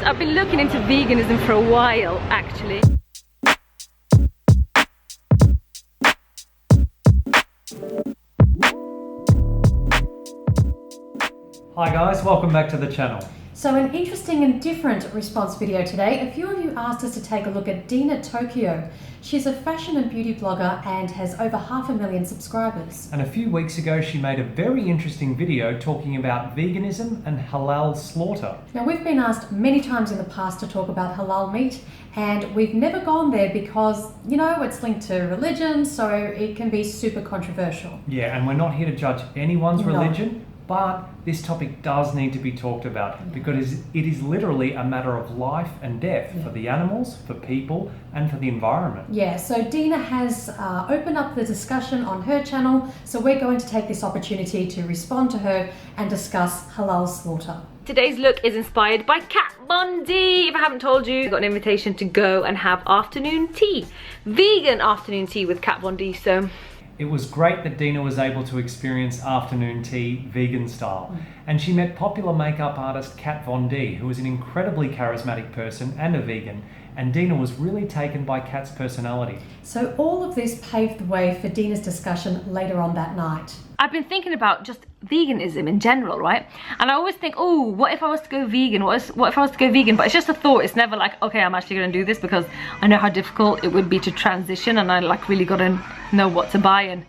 I've been looking into veganism for a while, actually. Hi guys, welcome back to the channel. So an interesting and different response video today. A few of you asked us to take a look at Dena TOKIO. She's a fashion and beauty blogger and has over 500,000 subscribers. And a few weeks ago she made a very interesting video talking about veganism and halal slaughter. Now we've been asked many times in the past to talk about halal meat, and we've never gone there because, you know, it's linked to religion, so it can be super controversial. Yeah, and we're not here to judge anyone's religion, but this topic does need to be talked about because it is literally a matter of life and death for the animals, for people, and for the environment. Yeah, so Dena has opened up the discussion on her channel, so we're going to take this opportunity to respond to her and discuss halal slaughter. Today's look is inspired by Kat Von D. If I haven't told you, I got an invitation to go and have afternoon tea. Vegan afternoon tea with Kat Von D, so... It was great that Dena was able to experience afternoon tea vegan style. And she met popular makeup artist Kat Von D, who is an incredibly charismatic person and a vegan. And Dena was really taken by Kat's personality. So all of this paved the way for Dena's discussion later on that night. I've been thinking about just veganism in general, right? And I always think, oh, what if I was to go vegan? What if I was to go vegan? But it's just a thought. It's never like, okay, I'm actually going to do this, because I know how difficult it would be to transition, and I like really got to know what to buy and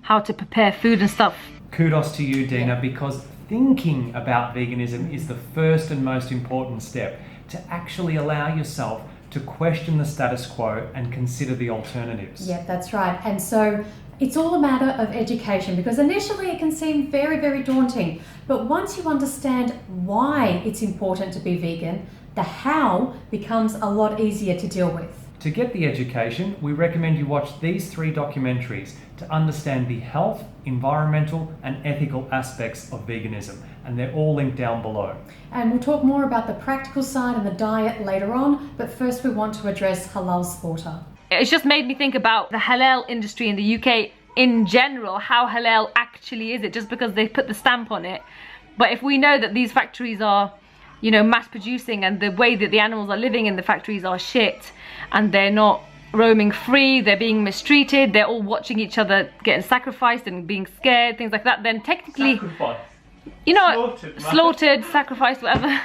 how to prepare food and stuff. Kudos to you, Dena, because thinking about veganism is the first and most important step to actually allow yourself to question the status quo and consider the alternatives. Yeah, that's right. And so it's all a matter of education, because initially it can seem very, very daunting. But once you understand why it's important to be vegan, the how becomes a lot easier to deal with. To get the education, we recommend you watch these 3 documentaries to understand the health, environmental, and ethical aspects of veganism. And they're all linked down below. And we'll talk more about the practical side and the diet later on, but first we want to address halal slaughter. It's just made me think about the halal industry in the UK in general. How halal actually is it, just because they put the stamp on it? But if we know that these factories are, you know, mass producing, and the way that the animals are living in the factories are shit, and they're not roaming free, they're being mistreated, they're all watching each other getting sacrificed and being scared, things like that, then technically, you know, slaughtered, sacrificed, whatever,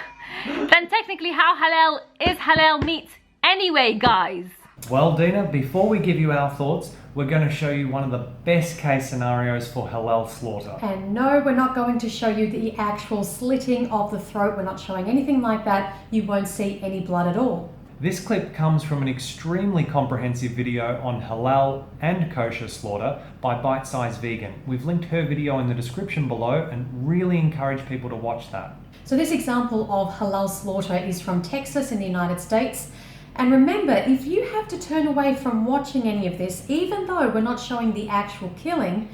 then technically how halal is halal meat anyway, guys? Well, Dena, before we give you our thoughts, we're going to show you one of the best case scenarios for halal slaughter. And no, we're not going to show you the actual slitting of the throat. We're not showing anything like that. You won't see any blood at all. This clip comes from an extremely comprehensive video on halal and kosher slaughter by Bite Size Vegan. We've linked her video in the description below and really encourage people to watch that. So this example of halal slaughter is from Texas in the United States. And remember, if you have to turn away from watching any of this, even though we're not showing the actual killing,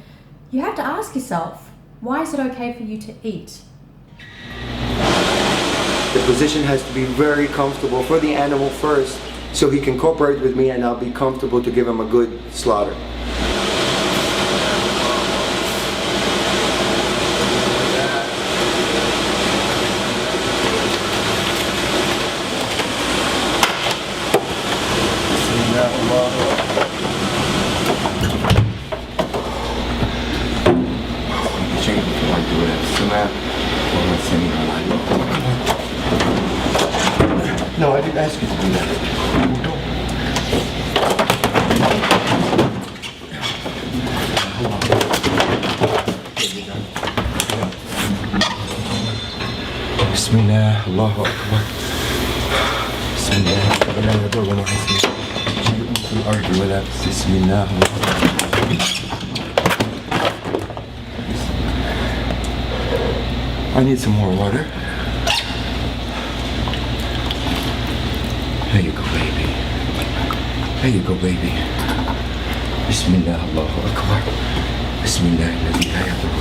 you have to ask yourself, why is it okay for you to eat? The position has to be very comfortable for the animal first, so he can cooperate with me and I'll be comfortable to give him a good slaughter. No, I didn't ask you to do that. Bismillah, Allahu Akbar. Bismillah, ولا يضر ولا حسن. شيء في الأرض ولا بسم الله. I need some more water. There you go, baby. There you go, baby. Bismillah, Allahu Akbar. Bismillah, الذي لا يضر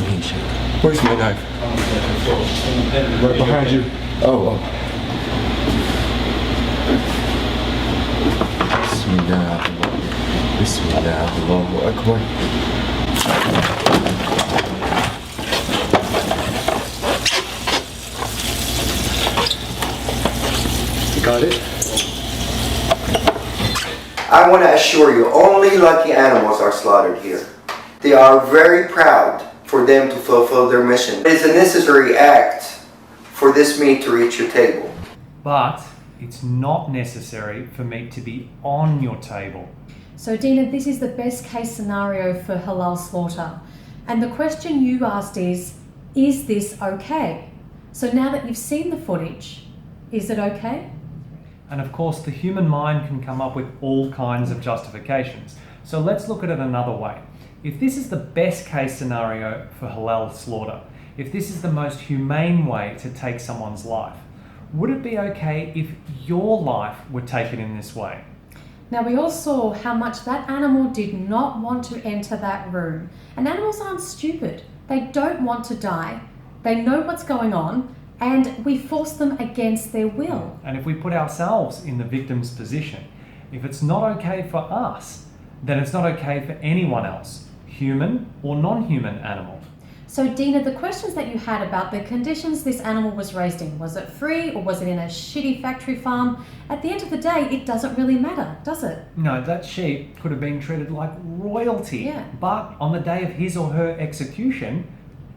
من شيء. Where's my knife? Right behind you. Oh. Bismillah, Bismillah, Allahu Akbar. Got it? I want to assure you, only lucky animals are slaughtered here. They are very proud for them to fulfill their mission. It is a necessary act for this meat to reach your table. But it's not necessary for meat to be on your table. So Dena, this is the best case scenario for halal slaughter. And the question you asked is this okay? So now that you've seen the footage, is it okay? And of course, the human mind can come up with all kinds of justifications. So let's look at it another way. If this is the best case scenario for halal slaughter, if this is the most humane way to take someone's life, would it be okay if your life were taken in this way? Now we all saw how much that animal did not want to enter that room. And animals aren't stupid. They don't want to die. They know what's going on, and we force them against their will. And if we put ourselves in the victim's position, if it's not okay for us, then it's not okay for anyone else, human or non-human animal. So Dena, the questions that you had about the conditions this animal was raised in, was it free or was it in a shitty factory farm? At the end of the day, it doesn't really matter, does it? No, that sheep could have been treated like royalty. Yeah. But on the day of his or her execution,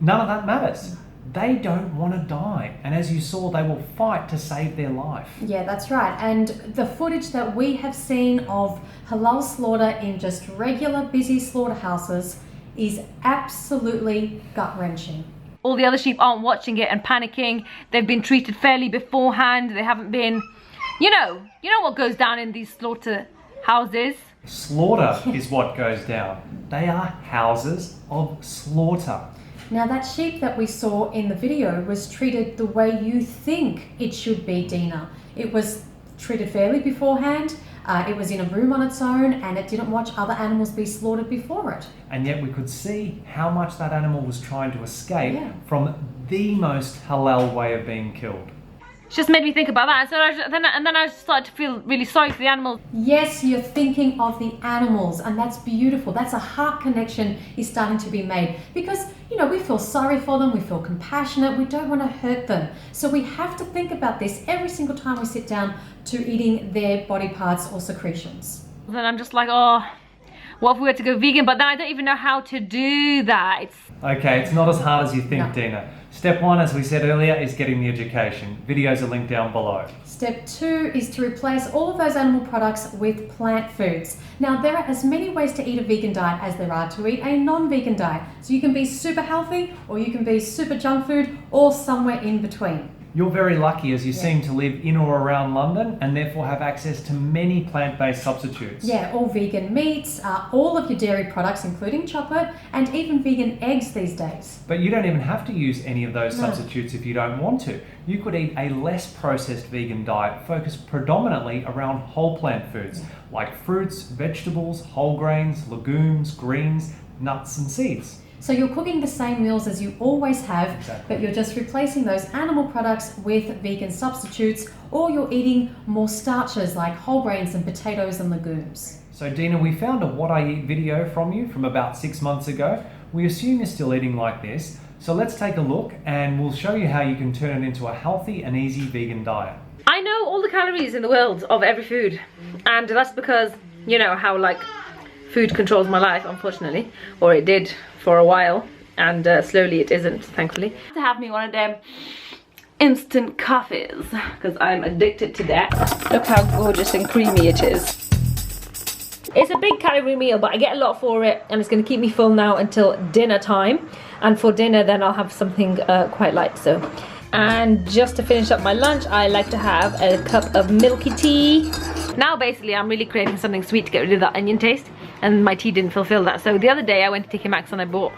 none of that matters. They don't want to die. And as you saw, they will fight to save their life. Yeah, that's right. And the footage that we have seen of halal slaughter in just regular busy slaughterhouses is absolutely gut-wrenching. All the other sheep aren't watching it and panicking. They've been treated fairly beforehand. They haven't been, you know what goes down in these slaughter houses. Slaughter is what goes down. They are houses of slaughter. Now that sheep that we saw in the video was treated the way you think it should be, Dena. It was treated fairly beforehand. It was in a room on its own, and it didn't watch other animals be slaughtered before it. And yet we could see how much that animal was trying to escape from the most halal way of being killed. It just made me think about that. So and then I started to feel really sorry for the animals. Yes, you're thinking of the animals, and that's beautiful. That's a heart connection is starting to be made, because we feel sorry for them, we feel compassionate, we don't want to hurt them. So we have to think about this every single time we sit down to eating their body parts or secretions. Then I'm just like, oh, what if we were to go vegan? But then I don't even know how to do that. Okay, it's not as hard as you think, No. Dena. Step 1, as we said earlier, is getting the education. Videos are linked down below. Step 2 is to replace all of those animal products with plant foods. Now, there are as many ways to eat a vegan diet as there are to eat a non-vegan diet. So you can be super healthy, or you can be super junk food, or somewhere in between. You're very lucky, as you seem to live in or around London and therefore have access to many plant-based substitutes. Yeah, all vegan meats, all of your dairy products, including chocolate, and even vegan eggs these days. But you don't even have to use any of those substitutes if you don't want to. You could eat a less processed vegan diet focused predominantly around whole plant foods like fruits, vegetables, whole grains, legumes, greens, nuts and seeds. So you're cooking the same meals as you always have, but you're just replacing those animal products with vegan substitutes, or you're eating more starches like whole grains and potatoes and legumes. So Dena, we found a What I Eat video from you from about 6 months ago. We assume you're still eating like this, so let's take a look and we'll show you how you can turn it into a healthy and easy vegan diet. I know all the calories in the world of every food, and that's because how food controls my life, unfortunately, or it did for a while, and slowly it isn't, thankfully. To have me one of them instant coffees, because I'm addicted to that. Look how gorgeous and creamy it is. It's a big calorie meal, but I get a lot for it, and it's going to keep me full now until dinner time. And for dinner, then I'll have something quite light. So, and just to finish up my lunch, I like to have a cup of milky tea. Now, basically, I'm really craving something sweet to get rid of that onion taste, and my tea didn't fulfill that. So the other day, I went to TK Maxx and I bought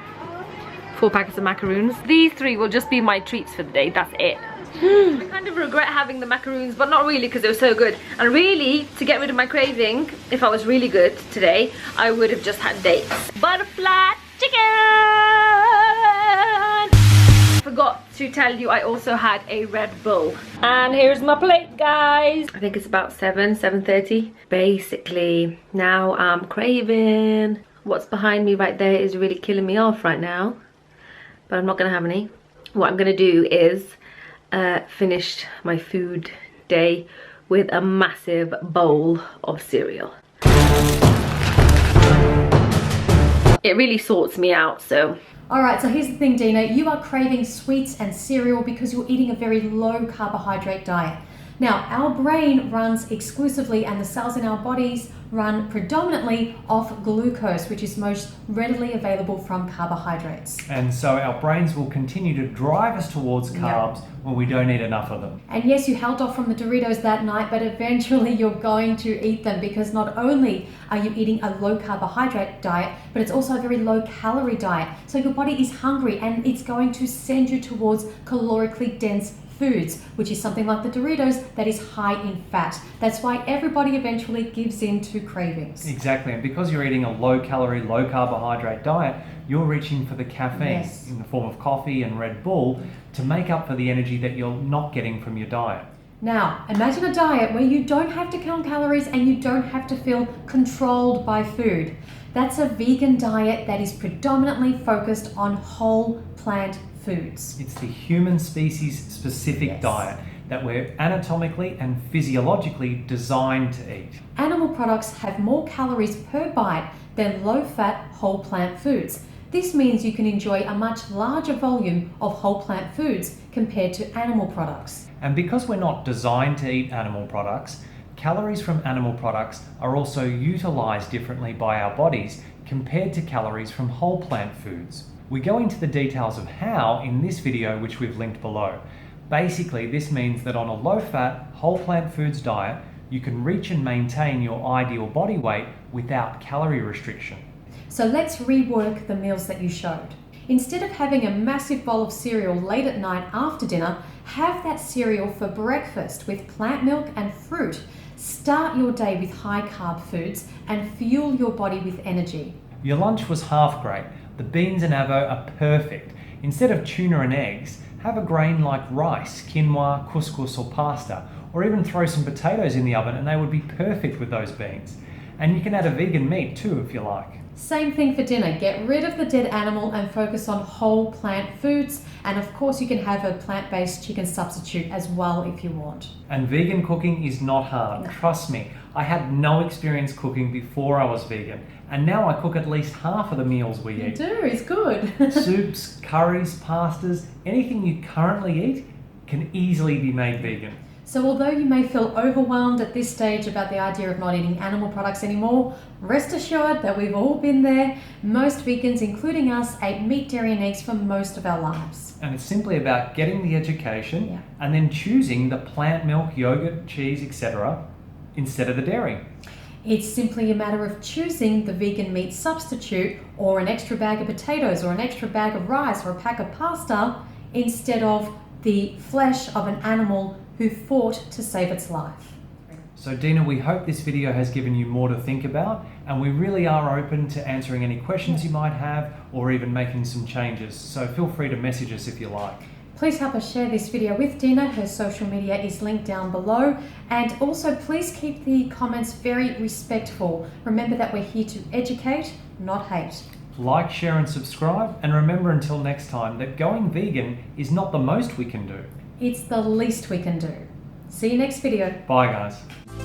4 packets of macaroons. These 3 will just be my treats for the day. That's it. I kind of regret having the macaroons, but not really, because they were so good. And really, to get rid of my craving, if I was really good today, I would have just had dates. Butterfly chicken! Forgot to tell you, I also had a Red Bull. And here's my plate, guys. I think it's about 7:30. Basically, now I'm craving. What's behind me right there is really killing me off right now, but I'm not gonna have any. What I'm gonna do is finish my food perfect day with a massive bowl of cereal. It really sorts me out, so. Alright, so here's the thing, Dina. You are craving sweets and cereal because you're eating a very low carbohydrate diet. Now, our brain runs exclusively, and the cells in our bodies run predominantly off glucose, which is most readily available from carbohydrates. And so our brains will continue to drive us towards carbs when we don't eat enough of them. And yes, you held off from the Doritos that night, but eventually you're going to eat them, because not only are you eating a low carbohydrate diet, but it's also a very low calorie diet. So your body is hungry and it's going to send you towards calorically dense foods, which is something like the Doritos that is high in fat. That's why everybody eventually gives in to cravings. Exactly, and because you're eating a low calorie, low carbohydrate diet, you're reaching for the caffeine in the form of coffee and Red Bull to make up for the energy that you're not getting from your diet. Now, imagine a diet where you don't have to count calories and you don't have to feel controlled by food. That's a vegan diet that is predominantly focused on whole plant foods. It's the human species specific diet that we're anatomically and physiologically designed to eat. Animal products have more calories per bite than low-fat whole plant foods. This means you can enjoy a much larger volume of whole plant foods compared to animal products. And because we're not designed to eat animal products, calories from animal products are also utilized differently by our bodies compared to calories from whole plant foods. We go into the details of how in this video, which we've linked below. Basically, this means that on a low-fat, whole plant foods diet, you can reach and maintain your ideal body weight without calorie restriction. So let's rework the meals that you showed. Instead of having a massive bowl of cereal late at night after dinner, have that cereal for breakfast with plant milk and fruit. Start your day with high-carb foods and fuel your body with energy. Your lunch was half great. The beans and avo are perfect. Instead of tuna and eggs, have a grain like rice, quinoa, couscous or pasta, or even throw some potatoes in the oven and they would be perfect with those beans. And you can add a vegan meat too if you like. Same thing for dinner. Get rid of the dead animal and focus on whole plant foods. And of course you can have a plant-based chicken substitute as well if you want. And vegan cooking is not hard. No. Trust me, I had no experience cooking before I was vegan. And now I cook at least half of the meals we eat. You do, it's good. Soups, curries, pastas, anything you currently eat can easily be made vegan. So although you may feel overwhelmed at this stage about the idea of not eating animal products anymore, rest assured that we've all been there. Most vegans, including us, ate meat, dairy and eggs for most of our lives. And it's simply about getting the education and then choosing the plant milk, yogurt, cheese, etc. instead of the dairy. It's simply a matter of choosing the vegan meat substitute or an extra bag of potatoes or an extra bag of rice or a pack of pasta instead of the flesh of an animal who fought to save its life. So Dina, we hope this video has given you more to think about, and we really are open to answering any questions you might have or even making some changes. So feel free to message us if you like. Please help us share this video with Dena. Her social media is linked down below. And also please keep the comments very respectful. Remember that we're here to educate, not hate. Like, share and subscribe, and remember until next time that going vegan is not the most we can do. It's the least we can do. See you next video. Bye guys.